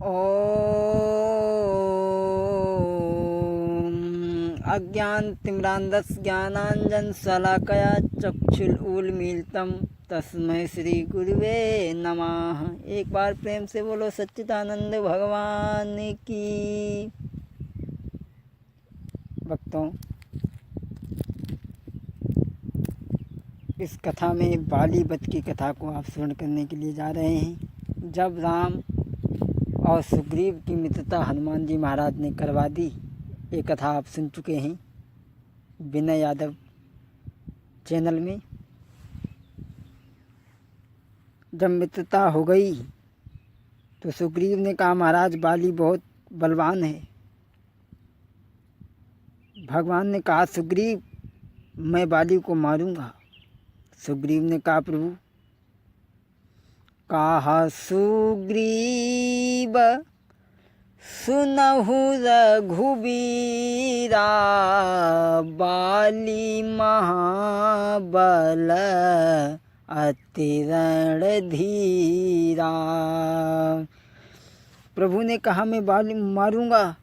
ॐ अज्ञानतिमिरान्धस्य ज्ञानाञ्जनशलाकया चक्षुरुन्मीलितं तस्मै श्री गुरुवे नमः। एक बार प्रेम से बोलो सच्चिदानंद भगवान की। भक्तों, इस कथा में बाली वध की कथा को आप श्रवण करने के लिए जा रहे हैं। जब राम और सुग्रीव की मित्रता हनुमान जी महाराज ने करवा दी, ये कथा आप सुन चुके हैं विनय यादव चैनल में। जब मित्रता हो गई तो सुग्रीव ने कहा, महाराज बाली बहुत बलवान है। भगवान ने कहा, सुग्रीव मैं बाली को मारूंगा। सुग्रीव ने कहा, प्रभु। कहा सुग्रीव सुनहु रघुबीरा, बाली महाबल अति रणधीरा। प्रभु ने कहा, मैं बाली मारूंगा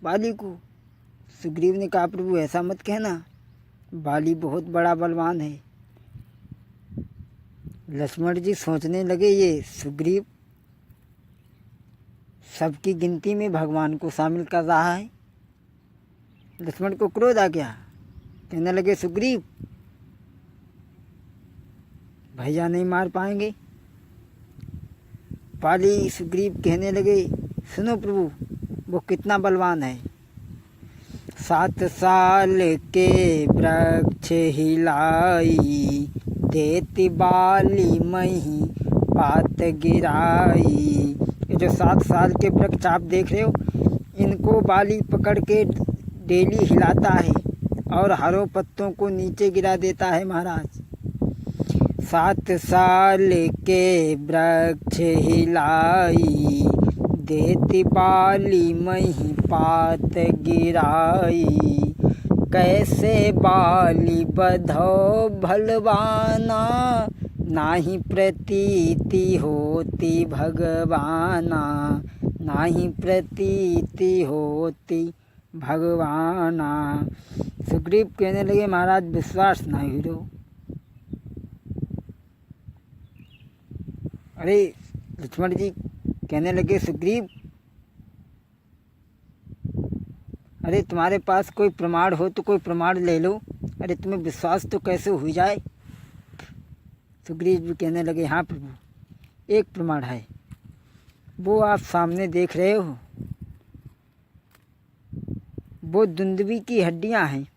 बाली को। सुग्रीव ने कहा, प्रभु ऐसा मत कहना, बाली बहुत बड़ा बलवान है। लक्ष्मण जी सोचने लगे, ये सुग्रीव सबकी गिनती में भगवान को शामिल कर रहा है। लक्ष्मण को क्रोध आ गया, कहने लगे, सुग्रीव भैया नहीं मार पाएंगे। बाली सुग्रीव कहने लगे, सुनो प्रभु, वो कितना बलवान है। 7 साल के वृक्ष हिलाई, देती बाली मही पात गिराई। ये जो 7 साल के वृक्ष आप देख रहे हो, इनको बाली पकड़ के डेली हिलाता है और हरों पत्तों को नीचे गिरा देता है महाराज। 7 साल के वृक्ष हिलाई, देती बाली मही पात गिराई। कैसे बाली बधो भलवाना, नाही प्रतीति होती भगवाना, नाही प्रतीति होती भगवाना। सुग्रीव कहने लगे, महाराज विश्वास नहीं हो। अरे लक्ष्मण जी कहने लगे, सुग्रीव अरे तुम्हारे पास कोई प्रमाण हो तो कोई प्रमाण ले लो। अरे तुम्हें विश्वास तो कैसे हो जाए। सुग्रीव भी कहने लगे, हाँ प्रभु, एक प्रमाण है, वो आप सामने देख रहे हो। वो दुंदुभी की हड्डियां हैं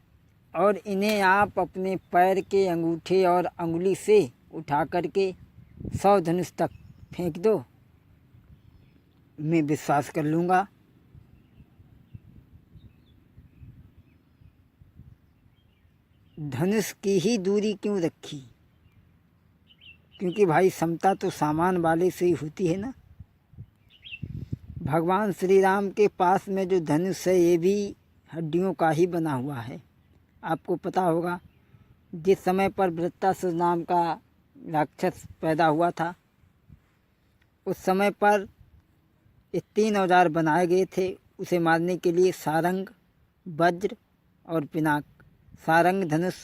और इन्हें आप अपने पैर के अंगूठे और अंगुली से उठा करके 100 धनुष तक फेंक दो, मैं विश्वास कर लूँगा। धनुष की ही दूरी क्यों रखी? क्योंकि भाई समता तो सामान वाले से ही होती है ना। भगवान श्री राम के पास में जो धनुष है, ये भी हड्डियों का ही बना हुआ है। आपको पता होगा, जिस समय पर वृत्तासुर नाम का राक्षस पैदा हुआ था, उस समय पर ये 3 औजार बनाए गए थे उसे मारने के लिए, सारंग, वज्र और पिनाक। सारंग धनुष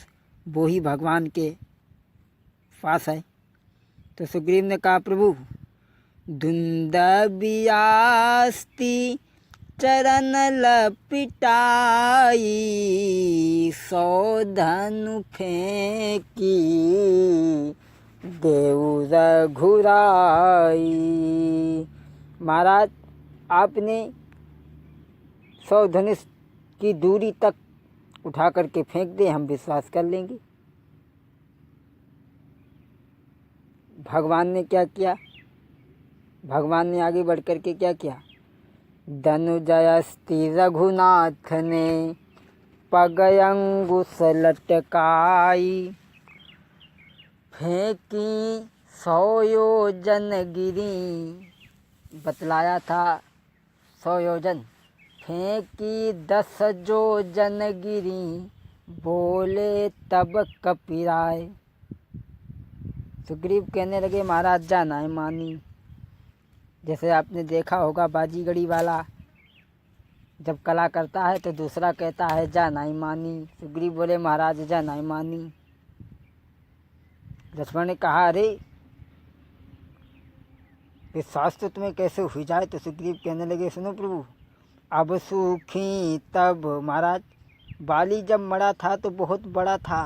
वो ही भगवान के पास है। तो सुग्रीव ने कहा, प्रभु दुंदुभियास्ति चरण लपिटाई, 100 धनु फेंकी देऊ रघुराई। महाराज आपने 100 धनुष की दूरी तक उठा करके फेंक दे, हम विश्वास कर लेंगे। भगवान ने क्या किया? भगवान ने आगे बढ़ करके क्या किया? धनुजयस्ति रघुनाथ ने पग अंगुश लटकाई, फेंकी 100 योजन गिरी। बतलाया था 100 योजन, फेंकी 10 योजन गिरी, बोले तब कपिराए। सुग्रीव कहने लगे, महाराज जाना है मानी। जैसे आपने देखा होगा बाजीगरी वाला जब कला करता है तो दूसरा कहता है जा नहीं मानी। सुग्रीव बोले महाराज जा नहीं मानी। लक्ष्मण ने कहा अरे विश्वास तो तुम्हें कैसे हो जाए। तो सुग्रीव कहने लगे सुनो प्रभु, अब सूखी तब महाराज बाली जब मरा था तो बहुत बड़ा था,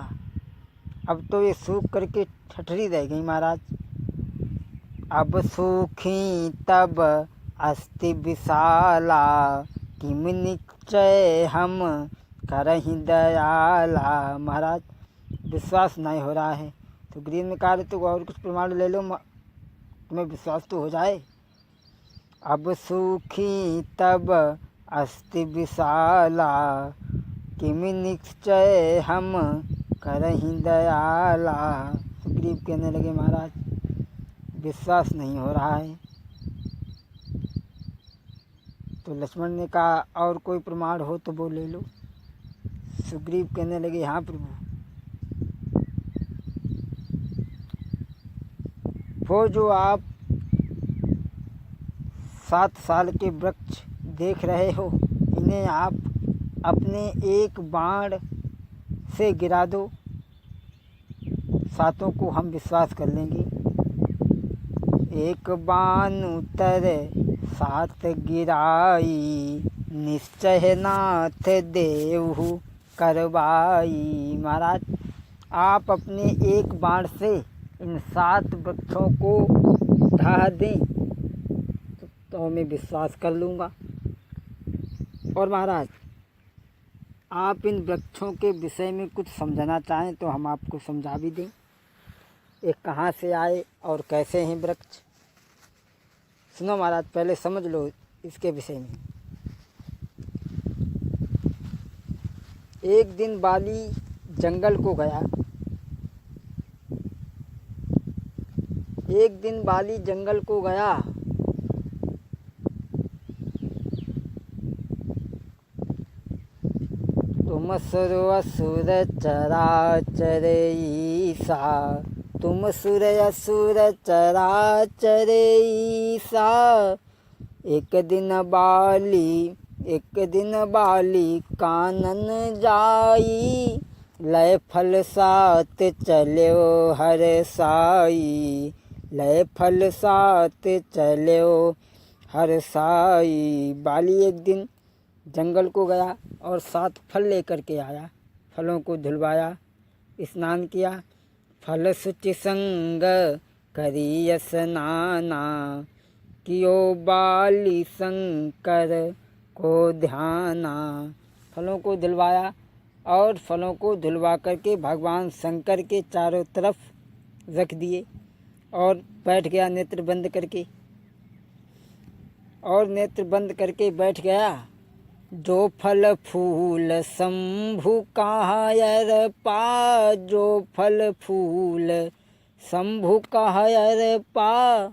अब तो ये सूख करके ठठरी रह गई महाराज। अब सूखी तब अस्ति विशाला, किम निश्चय हम करहि दयाला। महाराज विश्वास नहीं हो रहा है। तो सुग्रीव ने कहा तो और कुछ प्रमाण ले लो, तुम्हें विश्वास तो हो जाए। अब सूखी तब अस्ति विशाला, किम निश्चय हम करहि दयाला। सुग्रीव कहने लगे महाराज विश्वास नहीं हो रहा है। तो लक्ष्मण ने कहा और कोई प्रमाण हो तो वो ले लो। सुग्रीव कहने लगे हाँ प्रभु, वो जो आप 7 साल के वृक्ष देख रहे हो, इन्हें आप अपने एक बाण से गिरा दो, सातों को हम विश्वास कर लेंगे। एक बाण उतर 7 गिराई, निश्चय नाथ देवहु करवाई। महाराज आप अपने एक बाण से इन 7 वृक्षों को ढा दें तो मैं विश्वास कर लूँगा। और महाराज आप इन वृक्षों के विषय में कुछ समझना चाहें तो हम आपको समझा भी दें, ये कहाँ से आए और कैसे हैं वृक्ष। सुनो महाराज, पहले समझ लो इसके विषय में। एक दिन बाली जंगल को गया। एक दिन बाली जंगल को गया। तुम सुर असुर चराचर ईसा, तुम सुर असुर चराचर ईसा। एक दिन बाली कानन जाई, लय फल 7 चल्यो हर साई। लय फल 7 चल्यो हर साई। बाली एक दिन जंगल को गया और 7 फल लेकर के आया। फलों को धुलवाया, स्नान किया। फल सुचि संग करी स्नाना, कियो बाली शंकर को ध्याना। फलों को धुलवाया और फलों को धुलवा करके भगवान शंकर के चारों तरफ रख दिए और बैठ गया नेत्र बंद करके। और नेत्र बंद करके बैठ गया। जो फल फूल शंभु कायर पा, जो फल फूल शंभु कायर पा।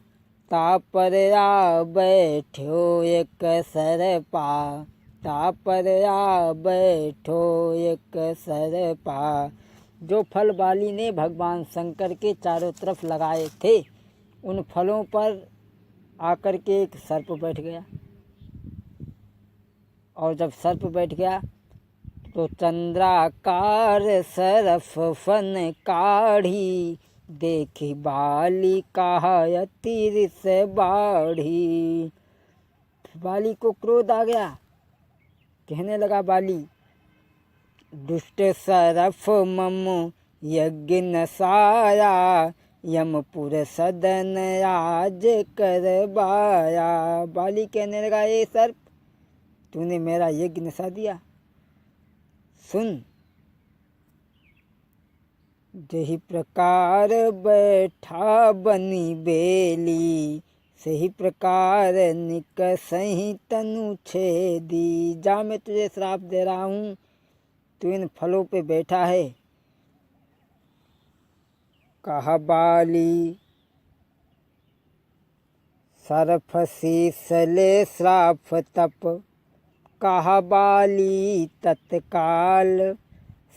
तापर आ बैठो एक सर पा, तापर आ बैठो एक सर पा। जो फल बाली ने भगवान शंकर के चारों तरफ लगाए थे, उन फलों पर आकर के एक सर्प बैठ गया। और जब सर्प बैठ गया तो चंद्राकार सरफ फन काढ़ी, देखी बाली कहा अतिरिस बाढ़ी। बाली को क्रोध आ गया। कहने लगा बाली, दुष्ट सरफ मम यज्ञ नसाया, यमपुर सदन आज करवाया। बाली कहने लगा ये सर्प, तूने मेरा यज्ञ नसा दिया। सुन, जही प्रकार बैठा बनी बेली, सही प्रकार निकसहि तनु छेदी। जा मैं तुझे श्राप दे रहा हूँ, तू इन फलों पे बैठा है। कहा बाली सरफ शीसले श्राप तप, कहा बाली तत्काल।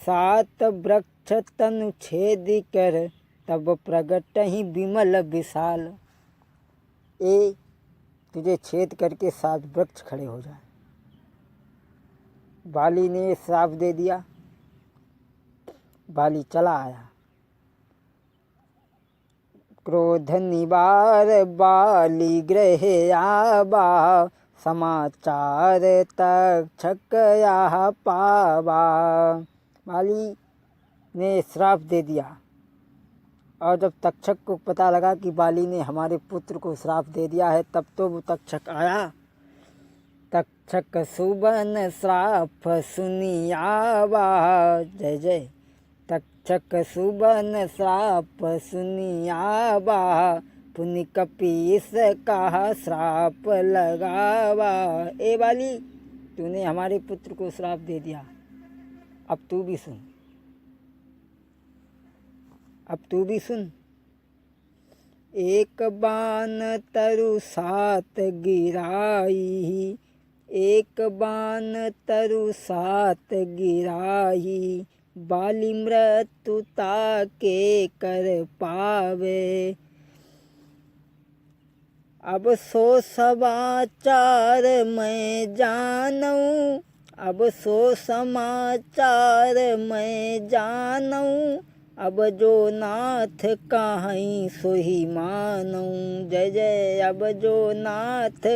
7 वृक्ष तनु छेद कर, तब प्रगट ही विमल विशाल। ए तुझे छेद करके 7 वृक्ष खड़े हो जाए। बाली ने श्राप दे दिया। बाली चला आया। क्रोध निवार बाली गृह आवा, समाचार तक्षक यह पावा। बाली ने श्राप दे दिया और जब तक्षक को पता लगा कि बाली ने हमारे पुत्र को श्राप दे दिया है, तब तो वो तक्षक आया। तक्षक सुबन श्राप सुनी आवा, जय जय। तक्षक सुबन श्राप सुनी आवा, पुनि कपीस का श्राप लगावा। ए बाली, तूने हमारे पुत्र को श्राप दे दिया, अब तू भी सुन, अब तू भी सुन। एक बाण तरु 7 गिराई, एक बाण तरु 7 गिराई, बाली मृत्यु ताके कर पावे। अब सो समाचार मैं जानूं, अब सो समाचार मैं जानूं, अब जो नाथ काहीं सोही मानूं। जय जय। अब जो नाथ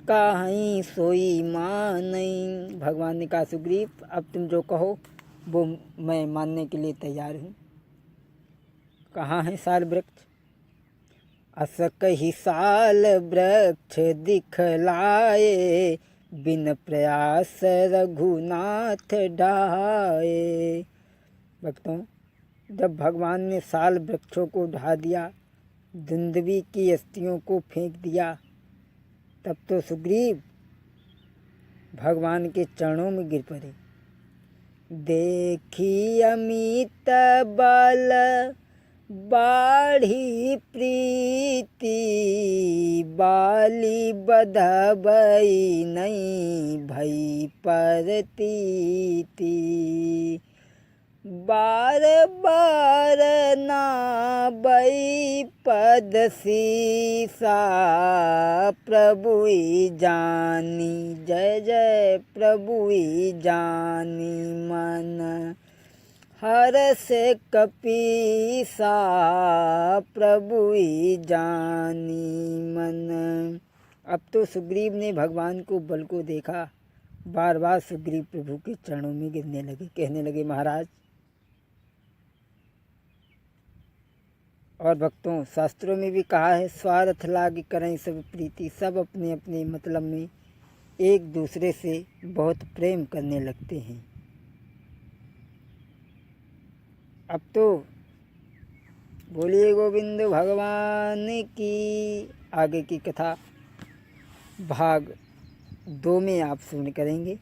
काहीं सोई मानई। भगवान ने कहा, सुग्रीव, अब तुम जो कहो वो मैं मानने के लिए तैयार हूँ। कहाँ है साल वृक्ष? अस कही साल वृक्ष दिखलाए, बिन प्रयास रघुनाथ ढाए। भक्तों, जब भगवान ने साल वृक्षों को ढा दिया, दुंदुभी की अस्थियों को फेंक दिया, तब तो सुग्रीव भगवान के चरणों में गिर पड़े। देखी अमित बल बाढ़ी प्रीति, बाली बधबई नहीं भई परतीति। बार बार नाबई पद सीसा, प्रभुई जानी। जय जय। प्रभुई जानी मन हर से कपीसा, प्रभुई जानी मन। अब तो सुग्रीव ने भगवान को बल को देखा। बार बार सुग्रीव प्रभु के चरणों में गिरने लगे, कहने लगे, महाराज। और भक्तों, शास्त्रों में भी कहा है, स्वार्थ लाग करें सब प्रीति। सब अपने अपने मतलब में एक दूसरे से बहुत प्रेम करने लगते हैं। अब तो बोलिए गोविंद भगवान की। आगे की कथा भाग 2 में आप सुन करेंगे।